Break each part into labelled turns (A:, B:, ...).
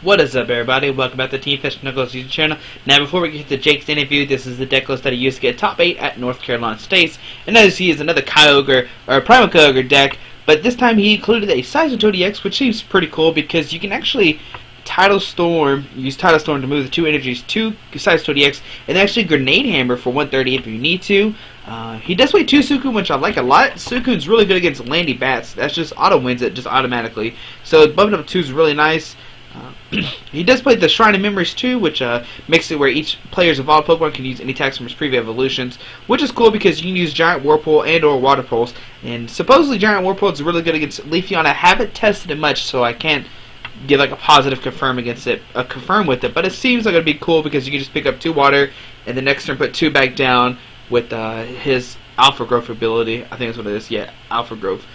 A: What is up, everybody? Welcome back to Team Fish Knuckles YouTube channel. Now, before we get to Jake's interview, this is the deck list that he used to get top 8 at North Carolina State. And as you see, is another Kyogre, or Primal Kyogre deck, but this time he included a Seismitoad EX, which seems pretty cool because you can actually use Tidal Storm to move the two energies to Seismitoad EX, and actually Grenade Hammer for 130 if you need to. He does play 2 Suicune, which I like a lot. Suicune's really good against landy bats. That's just auto-wins it just automatically. So bumping up 2 is really nice. He does play the Shrine of Memories too, which makes it where each player's evolved Pokemon can use any attacks from his previous evolutions, which is cool because you can use Giant Whirlpool and or Water Pulse, and supposedly Giant Whirlpool is really good against Leafeon. I haven't tested it much, so I can't give like a positive confirm with it, but it seems like it'd be cool because you can just pick up 2 water, and the next turn put 2 back down with his Alpha Growth ability. I think that's what it is, yeah, Alpha Growth.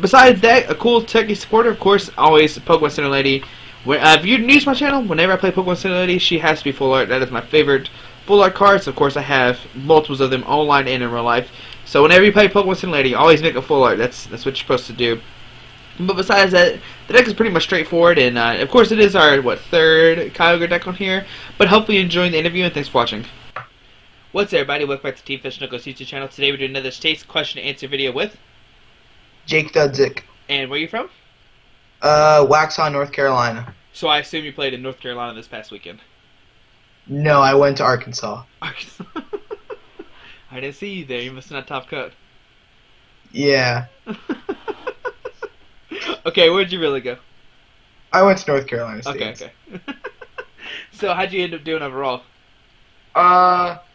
A: Besides that, a cool techie supporter, of course, always Pokemon Center Lady. If you're new to my channel, whenever I play Pokemon Center Lady, she has to be full art. That is my favorite full art cards. Of course, I have multiples of them online and in real life. So whenever you play Pokemon Center Lady, always make a full art. That's what you're supposed to do. But besides that, the deck is pretty much straightforward, and of course it is our, third Kyogre deck on here. But hopefully you're enjoying the interview, and thanks for watching. What's up, everybody? Welcome back to Team Fish Knuckles YouTube channel. Today we're doing another State's question and answer video with
B: Jake Dudzik.
A: And where are you from?
B: Waxhaw, North Carolina.
A: So I assume you played in North Carolina this past weekend.
B: No, I went to Arkansas.
A: Arkansas. I didn't see you there. You must not top cut.
B: Yeah.
A: Okay, where'd you really go?
B: I went to North Carolina State.
A: Okay. So how'd you end up doing overall?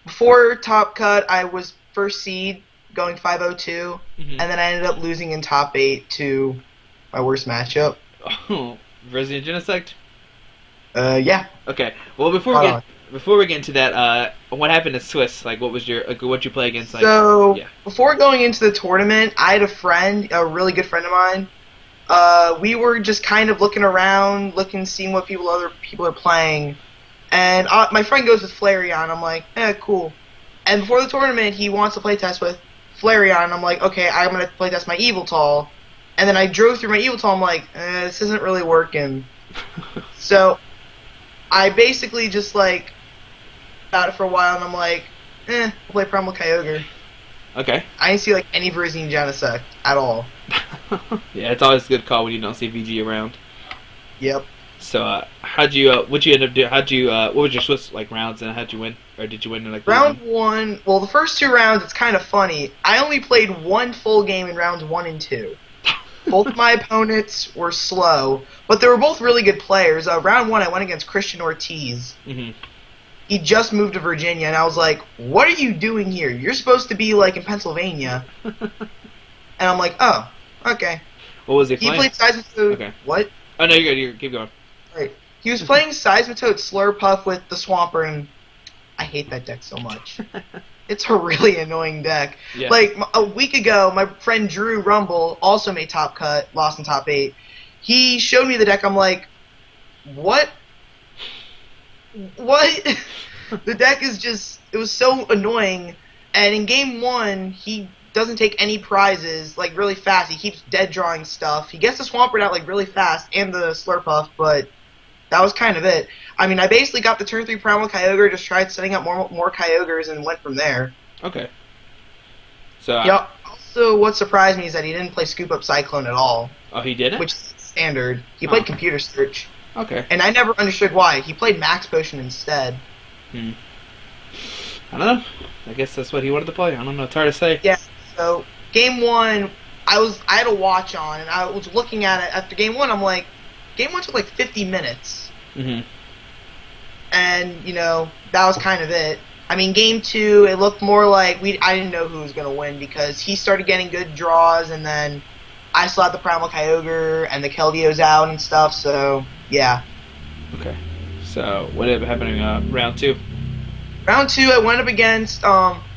B: Before top cut, I was first seed, going 502, and then I ended up losing in top 8 to my worst matchup.
A: Oh, Resident Genesect?
B: Yeah.
A: Okay. Well, before we get into that, what happened to Swiss? Like, what was what you play against? Like,
B: so
A: yeah.
B: Before going into the tournament, I had a friend, a really good friend of mine. We were just kind of looking around, seeing what other people are playing, and my friend goes with Flareon. I'm like, cool. And before the tournament, he wants to play test with Flareon. I'm like, okay, I'm gonna play test my Eviltal. And then I drove through my Eviltal. I'm like, this isn't really working. So I basically just like about it for a while, and I'm like, I'll play Primal Kyogre.
A: Okay.
B: I didn't see like any Verizon Genesect at all.
A: Yeah, it's always a good call when you don't see VG around.
B: Yep.
A: So what'd you end up doing? What was your Swiss like rounds, and how'd you win? Or did you win in like
B: round 1? Well, the first 2 rounds, it's kind of funny. I only played 1 full game in rounds 1 and 2. Both of my opponents were slow, but they were both really good players. Round 1, I went against Christian Ortiz. He just moved to Virginia, and I was like, what are you doing here? You're supposed to be, like, in Pennsylvania. And I'm like, oh, okay.
A: What was he playing?
B: He played Seismitoad.
A: Okay.
B: What?
A: Oh, no, you're good. Keep going.
B: Right. He was playing Seismitoad Slurpuff with the Swampert, and I hate that deck so much. It's a really annoying deck.
A: Yeah.
B: Like, a week ago, my friend Drew Rumble also made top cut, lost in top 8. He showed me the deck. I'm like, what? What? The deck is just, it was so annoying. And in game 1, he doesn't take any prizes, like, really fast. He keeps dead drawing stuff. He gets the Swampert out, like, really fast, and the Slurpuff, but that was kind of it. I mean, I basically got the turn 3 Primal Kyogre, just tried setting up more Kyogres, and went from there.
A: Okay. So.
B: Yeah. Also, what surprised me is that he didn't play Scoop Up Cyclone at all.
A: Oh, he didn't?
B: Which is standard. He played Computer Search.
A: Okay.
B: And I never understood why. He played Max Potion instead.
A: I don't know. I guess that's what he wanted to play. I don't know. It's hard to say.
B: Yeah. So game 1, I had a watch on, and I was looking at it after game 1. I'm like, game 1 took like 50 minutes. And that was kind of it. I mean, game 2, it looked more like I didn't know who was gonna win because he started getting good draws, and then I still had the Primal Kyogre and the Keldeo's out and stuff. So yeah.
A: Okay. So what ended up happening round 2?
B: Round 2, I went up against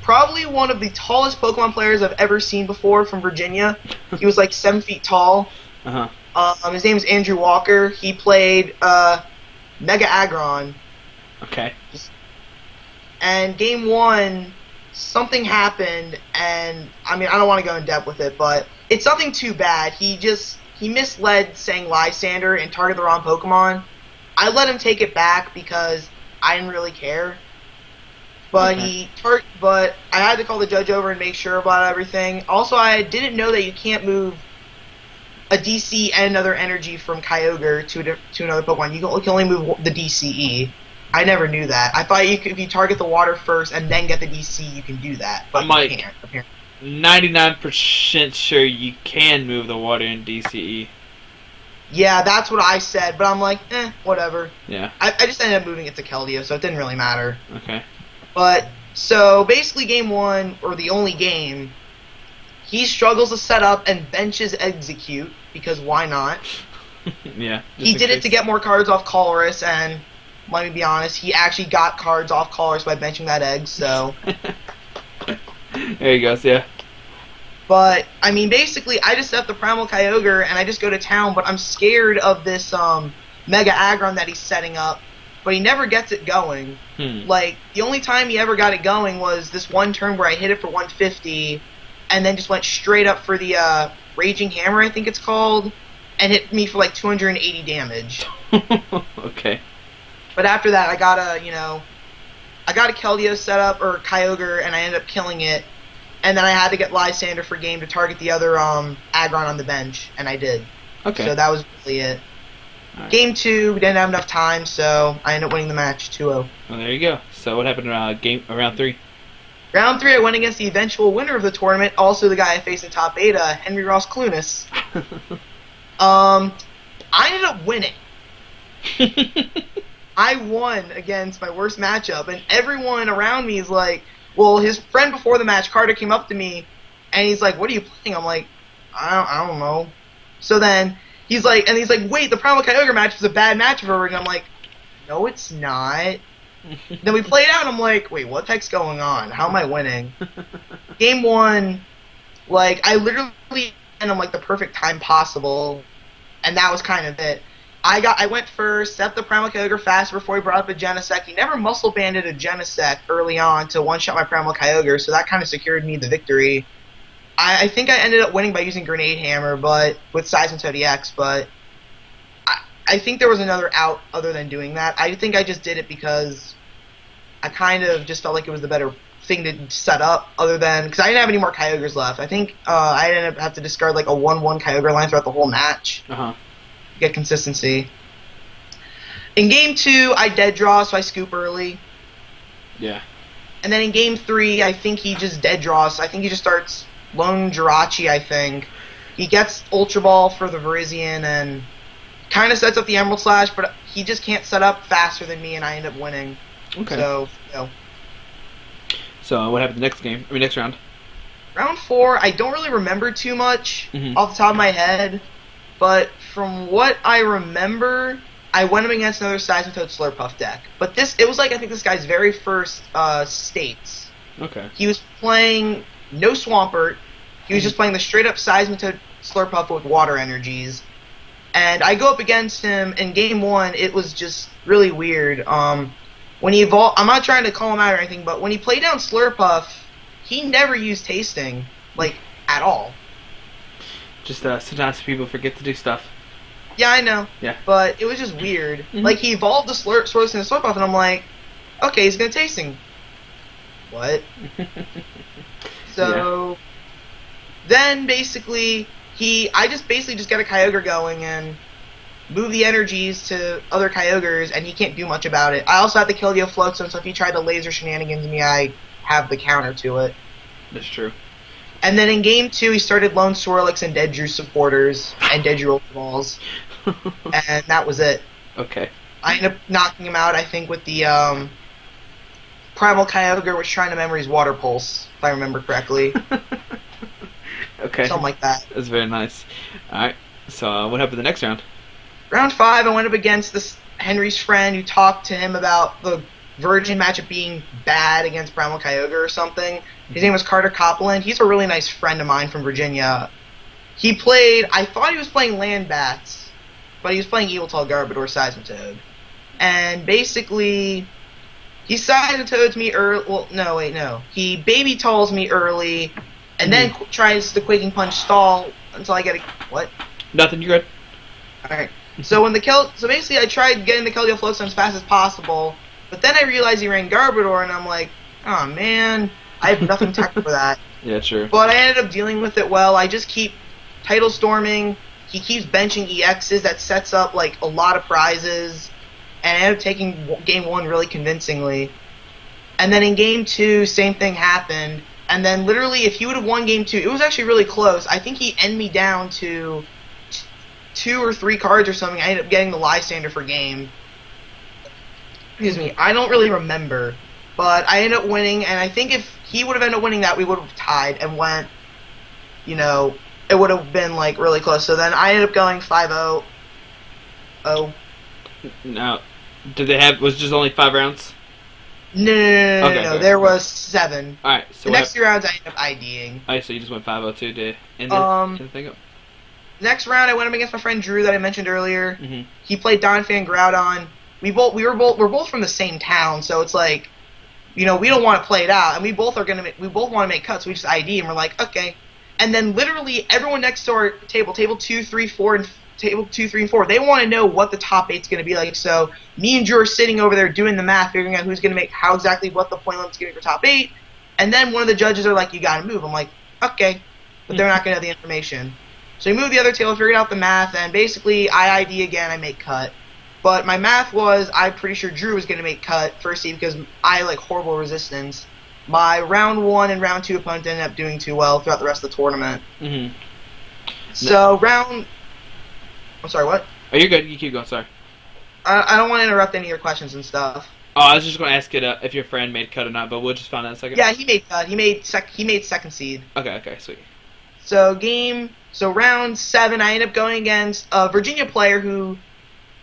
B: probably one of the tallest Pokemon players I've ever seen before from Virginia. He was like 7 feet tall. His name is Andrew Walker. He played Mega Aggron.
A: Okay.
B: And game 1, something happened, and I mean, I don't want to go in depth with it, but it's nothing too bad. He misled saying Lysander and targeted the wrong Pokemon. I let him take it back because I didn't really care. But
A: Okay.
B: but I had to call the judge over and make sure about everything. Also, I didn't know that you can't move a DC and another energy from Kyogre to another Pokemon. You can only move the DCE. I never knew that. I thought if you target the water first and then get the DC, you can do that, but
A: I'm
B: you
A: like
B: can't. Apparently.
A: 99% sure you can move the water in DCE.
B: Yeah, that's what I said, but I'm like, whatever.
A: Yeah.
B: I just ended up moving it to Keldeo, so it didn't really matter.
A: Okay.
B: But, so, basically game 1, or the only game, he struggles to set up and benches execute, because why not?
A: Yeah.
B: He did it to get more cards off Colress, and let me be honest, he actually got cards off Colress by benching that egg, so...
A: There he goes, yeah.
B: But, I mean, basically, I just set up the Primal Kyogre, and I just go to town, but I'm scared of this, Mega Aggron that he's setting up, but he never gets it going. Like, the only time he ever got it going was this one turn where I hit it for 150, and then just went straight up for the, Raging Hammer, I think it's called, and hit me for, like, 280 damage.
A: Okay.
B: But after that, I got a Keldeo set up, or Kyogre, and I ended up killing it. And then I had to get Lysander for game to target the other Aggron on the bench, and I did.
A: Okay.
B: So that was really it.
A: Right.
B: Game 2, we didn't have enough time, so I ended up winning the match 2-0.
A: Well, there you go. So what happened in round 3?
B: Round 3, I went against the eventual winner of the tournament, also the guy I faced in top beta, Henry Ross Clunas. I ended up winning. I won against my worst matchup, and everyone around me is like, well, his friend before the match, Carter, came up to me, and he's like, what are you playing? I'm like, I don't know. So then, he's like, wait, the Primal Kyogre match was a bad match for her, and I'm like, no, it's not. Then we played out, and I'm like, wait, what the heck's going on? How am I winning? Game 1, like, I literally ended like the perfect time possible, and that was kind of it. I went first, set the Primal Kyogre fast before he brought up a Genesect. He never muscle banded a Genesect early on to one-shot my Primal Kyogre, so that kind of secured me the victory. I think I ended up winning by using Grenade Hammer, but with Seismitoad EX, but I think there was another out other than doing that. I think I just did it because I kind of just felt like it was the better thing to set up, other than, because I didn't have any more Kyogres left. I think I ended up have to discard like a 1-1 Kyogre line throughout the whole match. Get consistency. In game 2, I dead draw, so I scoop early.
A: Yeah.
B: And then in game 3, I think he just dead draws. I think he just starts Lone Jirachi, I think. He gets Ultra Ball for the Virizion and kind of sets up the Emerald Slash, but he just can't set up faster than me, and I end up winning.
A: Okay.
B: So
A: what happened the next game? I mean, next round?
B: Round 4, I don't really remember too much off the top of my head, but from what I remember, I went up against another Seismitoad Slurpuff deck. But it was like, I think this guy's very first states.
A: Okay.
B: He was playing no Swampert. He was just playing the straight up Seismitoad Slurpuff with water energies. And I go up against him in game 1. It was just really weird. When he evolved, I'm not trying to call him out or anything, but when he played down Slurpuff, he never used tasting, like, at all.
A: Just sometimes people forget to do stuff.
B: Yeah, I know.
A: Yeah.
B: But it was just weird. Like, he evolved the Swords into Slurpuff, and I'm like, okay, he's gonna tasting. What? So, then basically, I just get a Kyogre going and move the energies to other Kyogres, and he can't do much about it. I also have the Keldeo Floatstone, so if he tried to laser shenanigans me, I have the counter to it.
A: That's true.
B: And then in game 2, he started Lone Swirlix and Dead Drew supporters and Dead Drew Ultra Balls, and that was it.
A: Okay.
B: I ended up knocking him out, I think, with the Primal Kyogre was trying to memories Water Pulse, if I remember correctly.
A: Okay.
B: Something like that.
A: That's very nice. Alright, so what happened the next round?
B: Round 5, I went up against this Henry's friend who talked to him about the Virgin matchup being bad against Primal Kyogre or something. His name was Carter Copeland. He's a really nice friend of mine from Virginia. I thought he was playing Land Bats, but he was playing Yveltal Garbodor Seismitoad. And basically, he Seismitoads me early. Well, no, wait, no. He Baby Talls me early, and then tries the Quaking Punch stall until I get a. What?
A: Nothing, you're good.
B: Alright. So so basically I tried getting the Keldeo Floatstone as fast as possible, but then I realized he ran Garbodor, and I'm like, oh man, I have nothing tech for that.
A: Yeah, sure.
B: But I ended up dealing with it well. I just keep Title Storming. He keeps benching EXs. That sets up like a lot of prizes, and I ended up taking game 1 really convincingly. And then in game 2, same thing happened. And then literally, if he would have won game 2, it was actually really close. I think he ended me down to 2 or 3 cards or something. I ended up getting the Lysander for game. Excuse me. I don't really remember. But I ended up winning, and I think if he would have ended up winning that, we would have tied and went, it would have been, like, really close. So then I ended up going 5-0. Oh.
A: Now, was it just only 5 rounds?
B: No. There was 7.
A: Alright, so
B: the next 2 rounds I ended up IDing.
A: Alright, so you just went 5-0 too, did you?
B: Next round I went up against my friend Drew that I mentioned earlier.
A: Mm-hmm.
B: He played Donphan Groudon. We're both from the same town, so it's like, we don't want to play it out, and we both want to make cuts. So we just ID, and we're like, okay. And then literally everyone next to our table 2, 3, 4, and table 2, 3, and 4, they want to know what the top 8's going to be like. So me and Drew are sitting over there doing the math, figuring out who's going to make what the point limit's going to be for top 8. And then one of the judges are like, you got to move. I'm like, okay, but they're not going to have the information. So we moved the other table, figured out the math, and basically I ID again, I make cut. But my math was, I'm pretty sure Drew was going to make cut firstly because I like horrible resistance. My round 1 and round 2 opponent ended up doing too well throughout the rest of the tournament.
A: Mm-hmm.
B: So I'm sorry, what?
A: Oh, you're good. You keep going. Sorry.
B: I don't want to interrupt any of your questions and stuff.
A: Oh, I was just going to ask it if your friend made cut or not, but we'll just find out in a second.
B: Yeah, he made cut. He made second seed.
A: Okay, sweet.
B: So round 7, I ended up going against a Virginia player who,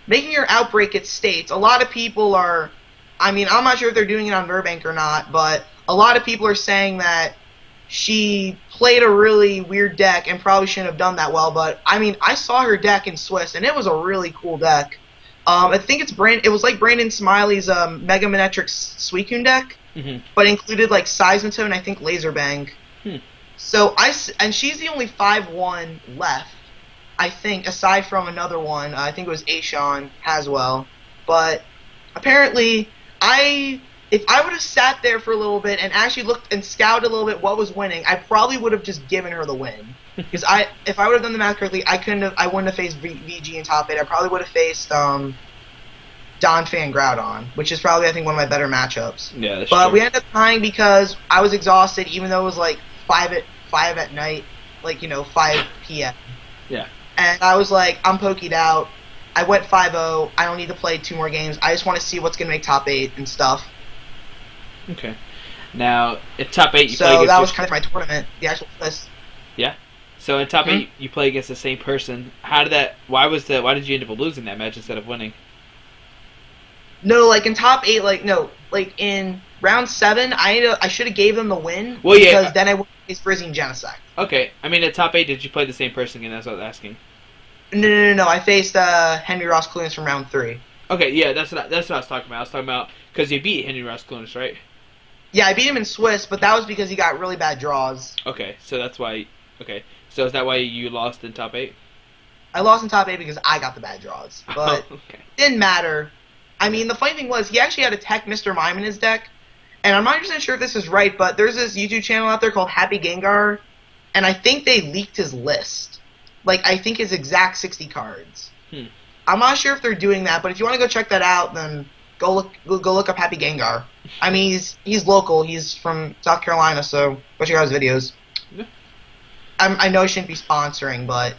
B: making your outbreak at States, a lot of people are, I'm not sure if they're doing it on Burbank or not, but a lot of people are saying that she played a really weird deck and probably shouldn't have done that well, but I saw her deck in Swiss, and it was a really cool deck. I think it was like Brandon Smiley's Mega Manetrix Suicune deck, but included like Seismitoad and I think Laserbang. So and she's the only 5-1 left, I think, aside from another one. I think it was Aishon Haswell. But apparently, if I would have sat there for a little bit and actually looked and scouted a little bit what was winning, I probably would have just given her the win. Because if I would have done the math correctly, I wouldn't have faced VG in top 8. I probably would have faced Donphan Groudon, which is probably, I think, one of my better matchups.
A: Yeah, that's
B: But
A: true.
B: we ended up tying because I was exhausted, even though it was like 5 at night, 5 p.m.
A: Yeah.
B: And I was like, I'm pokeyed out. I went 5-0. I don't need to play 2 more games. I just want to see what's going to make top 8 and stuff.
A: Okay. Now, at top 8, you play
B: So
A: against...
B: that was kind of my tournament, the actual list.
A: Yeah. So in top 8, you play against the same person. Why did you end up losing that match instead of winning?
B: No, like in top 8, in round 7, I should have gave them the win.
A: Well, yeah.
B: Because then I would have faced Frizzy and Genesect.
A: Okay. At top 8, did you play the same person again? That's what I was asking.
B: No. I faced Henry Ross Clunas from round 3.
A: Okay, yeah, that's what I was talking about. I was talking about because you beat Henry Ross Clunas, right?
B: Yeah, I beat him in Swiss, but that was because he got really bad draws.
A: Okay, so that's why... Okay, so is that why you lost in top 8?
B: I lost in top 8 because I got the bad draws. But
A: okay.
B: It didn't matter. The funny thing was, he actually had a Tech Mr. Mime in his deck. And I'm not 100% sure if this is right, but there's this YouTube channel out there called Happy Gengar. And I think they leaked his list. I think his exact 60 cards. I'm not sure if they're doing that, but if you want to go check that out, then go look up Happy Gengar. He's local. He's from South Carolina, so go check out his videos.
A: Yeah.
B: I know I shouldn't be sponsoring, but...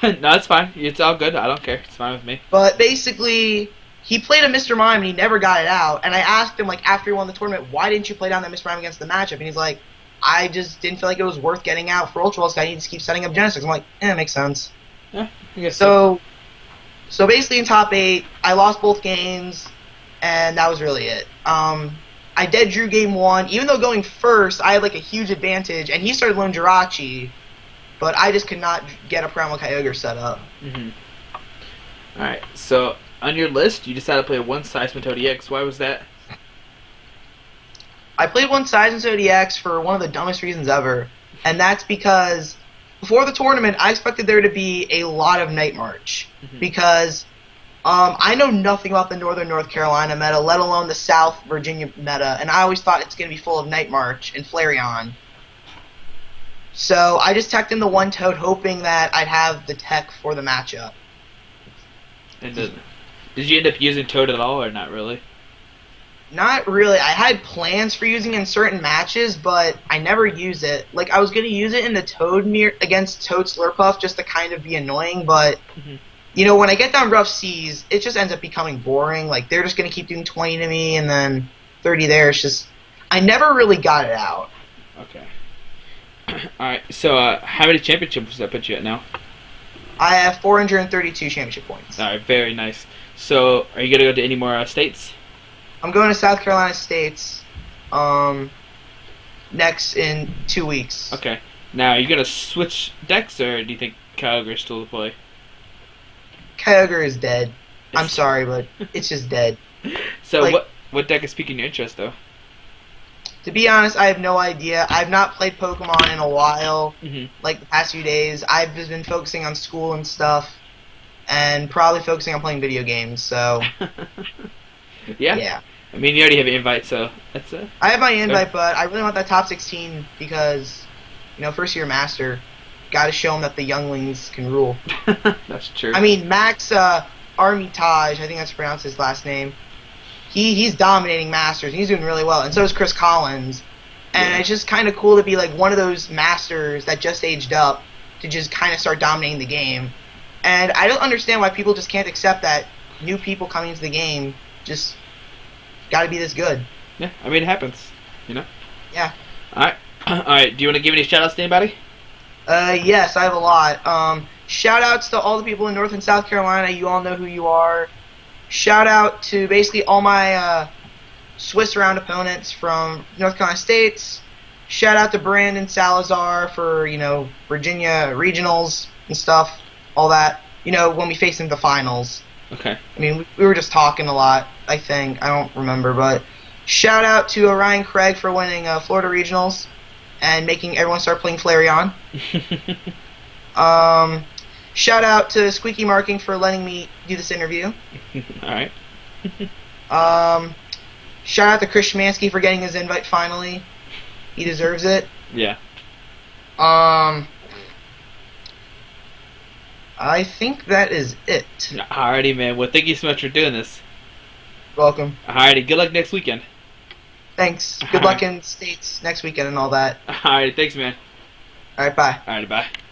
A: No, it's fine. It's all good. I don't care. It's fine with me.
B: But basically, he played a Mr. Mime, and he never got it out. And I asked him, after he won the tournament, why didn't you play down that Mr. Mime against the matchup? And he's like, I just didn't feel like it was worth getting out for Ultra Ball, so I need to keep setting up Genesis. I'm like, it makes sense.
A: Yeah, I guess
B: so basically in top 8, I lost both games, and that was really it. I dead drew game 1. Even though going first, I had a huge advantage, and he started Lone Jirachi, but I just could not get a Primal Kyogre set up.
A: Alright, so on your list, you decided to play 1 Seismitoad EX. Why was that?
B: I played 1 Seismitoad EX for one of the dumbest reasons ever, and that's because before the tournament, I expected there to be a lot of Night March because I know nothing about the Northern North Carolina meta, let alone the South Virginia meta, and I always thought it's going to be full of Night March and Flareon. So I just teched in the one Toad, hoping that I'd have the tech for the matchup.
A: And did you end up using Toad at all, or not really?
B: Not really. I had plans for using it in certain matches, but I never use it. Like, I was going to use it in the Toad against Toad Slurpuff just to kind of be annoying, but, you know, when I get down rough seas, it just ends up becoming boring. Like, they're just going to keep doing 20 to me, and then 30 there. It's just, I never really got it out.
A: Okay. Alright, so how many championships does that put you at now?
B: I have 432 championship points.
A: Alright, very nice. So, are you going to go to any more states?
B: I'm going to South Carolina States next in 2 weeks.
A: Okay. Now, are you going to switch decks, or do you think Kyogre is still to play?
B: Kyogre is dead. I'm sorry, but it's just dead.
A: So,
B: like,
A: what deck is piquing your interest, though?
B: To be honest, I have no idea. I've not played Pokemon in a while, like the past few days. I've just been focusing on school and stuff, and probably focusing on playing video games, so...
A: Yeah. I mean, you already have an invite, so that's it.
B: I have my invite, but I really want that top 16 because, you know, first year master, got to show them that the younglings can rule.
A: That's true.
B: I mean, Max Armitage, I think that's pronounced his last name. He's dominating masters. He's doing really well, and so is Chris Collins. And it's just kind of cool to be like one of those masters that just aged up to just kind of start dominating the game. And I don't understand why people just can't accept that new people coming into the game just got to be this good.
A: Yeah, I mean, it happens, you know?
B: Yeah.
A: Alright, do you want to give any shout-outs to anybody?
B: Yes, I have a lot. Shout-outs to all the people in North and South Carolina. You all know who you are. Shout-out to basically all my Swiss round opponents from North Carolina States. Shout-out to Brandon Salazar for, you know, Virginia regionals and stuff, all that. You know, when we faced him in the finals.
A: Okay.
B: I mean, we were just talking a lot, I think. I don't remember, but shout out to Ryan Craig for winning Florida Regionals and making everyone start playing Flareon. Shout out to Squeaky Marking for letting me do this interview.
A: Alright.
B: Shout out to Chris Shmansky for getting his invite finally. He deserves it.
A: Yeah.
B: I think that is it.
A: Alrighty, man. Well, thank you so much for doing this.
B: Welcome.
A: Alrighty, good luck next weekend.
B: Thanks. Good luck in States next weekend and all that.
A: Alrighty, thanks, man.
B: Alright, bye.
A: Alrighty, bye.